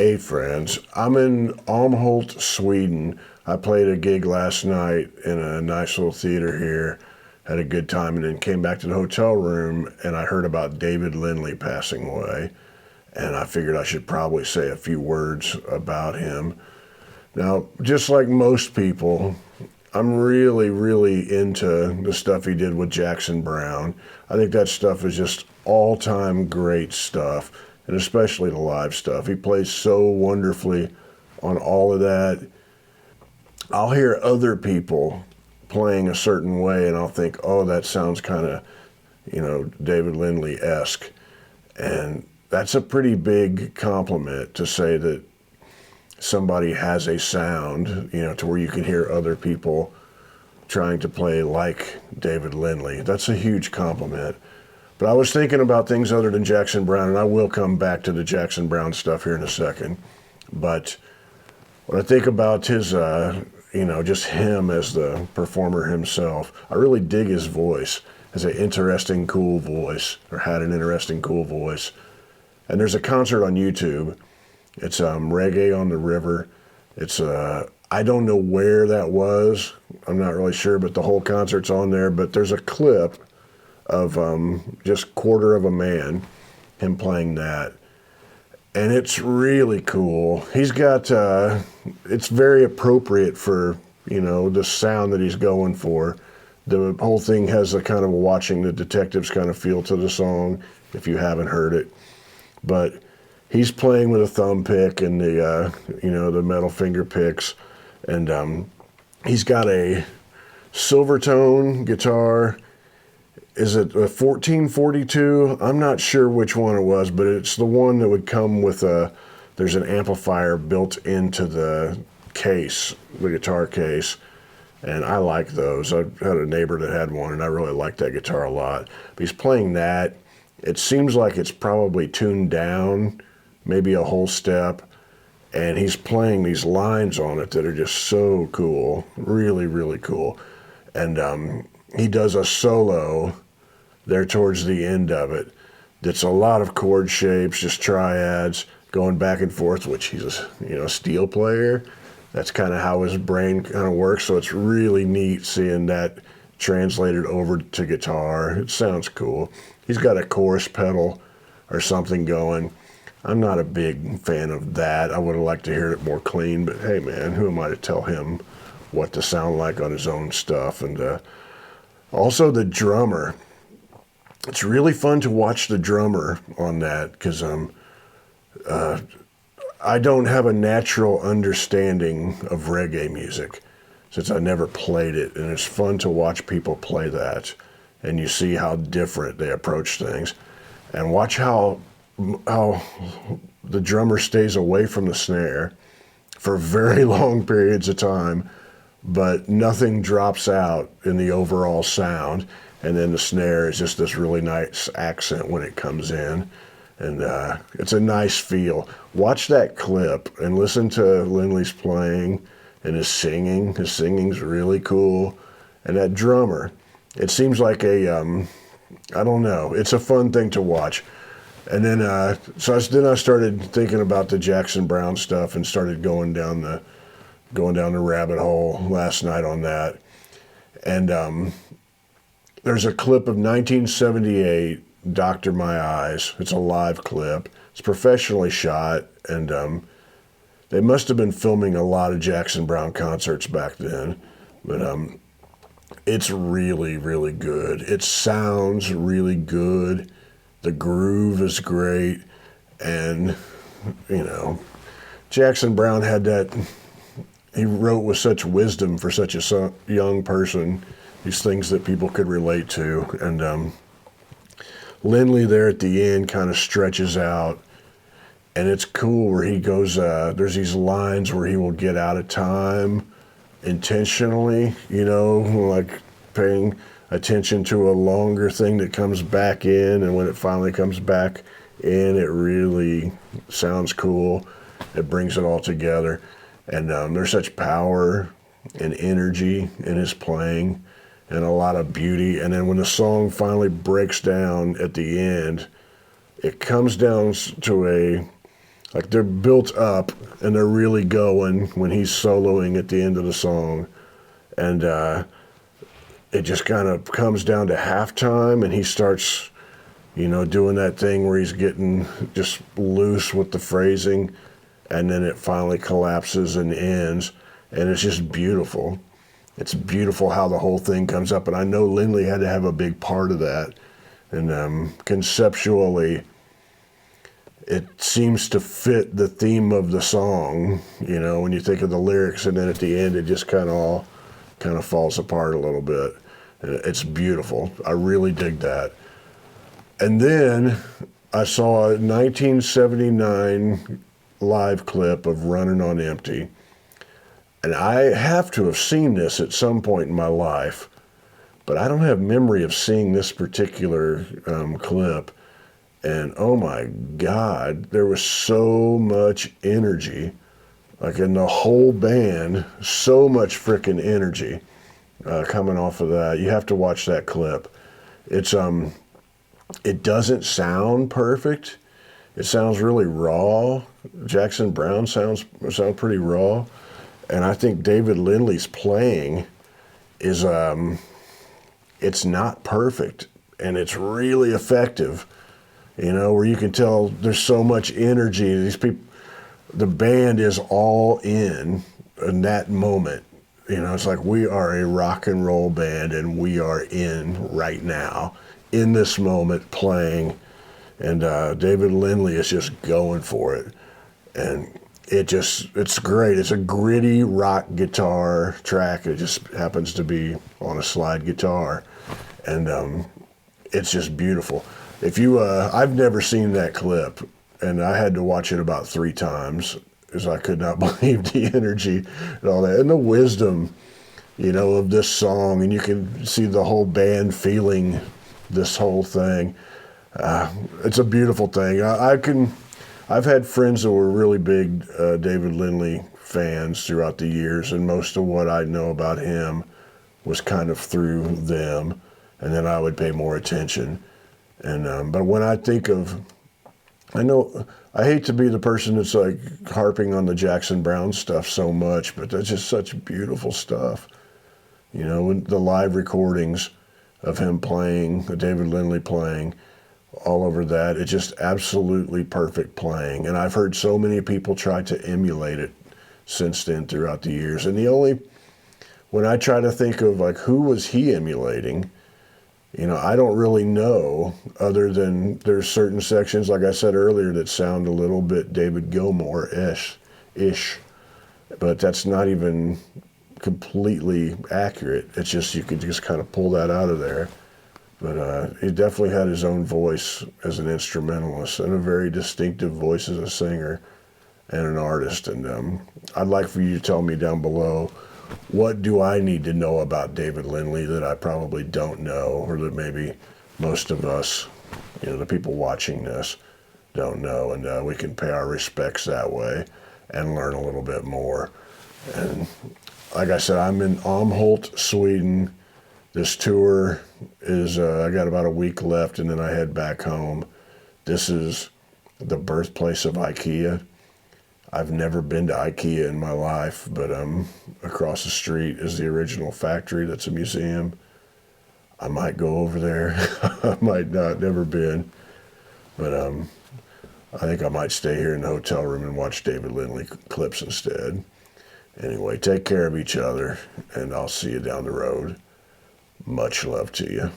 Hey friends, I'm in Almholt, Sweden. I played a gig last night in a nice little theater here, had a good time, and then came back to the hotel room and I heard about David Lindley passing away. And I figured I should probably say a few words about him. Now, just like most people, I'm really into the stuff he did with Jackson Browne. I think that stuff is just all-time great stuff, and especially the live stuff. He plays so wonderfully on all of that. I'll hear other people playing a certain way, and I'll think, oh, that sounds kind of, David Lindley-esque. And that's a pretty big compliment to say that somebody has a sound, to where you can hear other people trying to play like David Lindley. That's a huge compliment. But I was thinking about things other than Jackson Browne, and I will come back to the Jackson Browne stuff here in a second. But when I think about his, just him as the performer himself, I really dig his voice. Has an interesting, cool voice, or had an interesting, cool voice. And there's a concert on YouTube. It's Reggae on the River. It's I don't know where that was. I'm not really sure, but the whole concert's on there. But there's a clip of just Quarter of a Man, him playing that. And it's really cool. He's got, it's very appropriate for, the sound that he's going for. The whole thing has a kind of watching the detectives kind of feel to the song, if you haven't heard it. But he's playing with a thumb pick and the metal finger picks. And he's got a Silvertone guitar. Is it a 1442? I'm not sure which one it was, but it's the one that would come with there's an amplifier built into the case, the guitar case. And I like those. I had a neighbor that had one, and I really liked that guitar a lot. But he's playing that. It seems like it's probably tuned down, maybe a whole step. And he's playing these lines on it that are just so cool. Really cool. And he does a solo there towards the end of it that's a lot of chord shapes, just triads, going back and forth, which he's a steel player. That's kind of how his brain kind of works. So it's really neat seeing that translated over to guitar. It sounds cool. He's got a chorus pedal or something going. I'm not a big fan of that. I would have liked to hear it more clean, but hey man, who am I to tell him what to sound like on his own stuff? And also the drummer. It's really fun to watch the drummer on that because I don't have a natural understanding of reggae music since I never played it, and it's fun to watch people play that, and you see how different they approach things, and watch how the drummer stays away from the snare for very long periods of time, but nothing drops out in the overall sound, and then the snare is just this really nice accent when it comes in. And it's a nice feel. Watch that clip and listen to Lindley's playing and his singing. His singing's really cool. And that drummer, it seems like I don't know, it's a fun thing to watch. And then, then I started thinking about the Jackson Browne stuff and started going down the rabbit hole last night on that. And there's a clip of 1978, Doctor My Eyes. It's a live clip. It's professionally shot, and they must have been filming a lot of Jackson Browne concerts back then. But it's really good. It sounds really good. The groove is great, and Jackson Browne had that. He wrote with such wisdom for such a young person. These things that people could relate to, and Lindley there at the end kind of stretches out, and it's cool where he goes, there's these lines where he will get out of time intentionally, like paying attention to a longer thing that comes back in, and when it finally comes back in, it really sounds cool. It brings it all together, and there's such power and energy in his playing, and a lot of beauty. And then when the song finally breaks down at the end, it comes down to Like they're built up and they're really going when he's soloing at the end of the song. And it just kind of comes down to halftime and he starts, doing that thing where he's getting just loose with the phrasing. And then it finally collapses and ends. And it's just beautiful. It's beautiful how the whole thing comes up. And I know Lindley had to have a big part of that. And conceptually, it seems to fit the theme of the song, when you think of the lyrics, and then at the end it just kind of falls apart a little bit. It's beautiful. I really dig that. And then I saw a 1979 live clip of Running on Empty. And I have to have seen this at some point in my life, but I don't have memory of seeing this particular clip. And oh my God, there was so much energy, like in the whole band, so much freaking energy coming off of that. You have to watch that clip. It doesn't sound perfect. It sounds really raw. Jackson Browne sound pretty raw. And I think David Lindley's playing is, it's not perfect, and it's really effective. Where you can tell there's so much energy. These people, the band is all in that moment. It's like we are a rock and roll band and we are in right now, in this moment playing. And David Lindley is just going for it. And it's great. It's a gritty rock guitar track. It just happens to be on a slide guitar. And it's just beautiful. If you, I've never seen that clip, and I had to watch it about 3 times because I could not believe the energy and all that, and the wisdom, of this song, and you can see the whole band feeling this whole thing. It's a beautiful thing. I've had friends that were really big David Lindley fans throughout the years, and most of what I know about him was kind of through them, and then I would pay more attention. And but when I think of, I hate to be the person that's like harping on the Jackson Browne stuff so much, but that's just such beautiful stuff. When the live recordings of him playing, David Lindley playing, all over that, it's just absolutely perfect playing. And I've heard so many people try to emulate it since then throughout the years. And when I try to think of like who was he emulating, I don't really know, other than there's certain sections, like I said earlier, that sound a little bit David Gilmour-ish, but that's not even completely accurate. It's just, you can just kind of pull that out of there. But he definitely had his own voice as an instrumentalist and a very distinctive voice as a singer and an artist. And I'd like for you to tell me down below, what do I need to know about David Lindley that I probably don't know, or that maybe most of us, the people watching this, don't know, and we can pay our respects that way and learn a little bit more. And like I said, I'm in Älmhult, Sweden. This tour is, I got about a week left, and then I head back home. This is the birthplace of IKEA. I've never been to IKEA in my life, but across the street is the original factory. That's a museum. I might go over there. I might not, never been. But I think I might stay here in the hotel room and watch David Lindley clips instead. Anyway, take care of each other, and I'll see you down the road. Much love to you.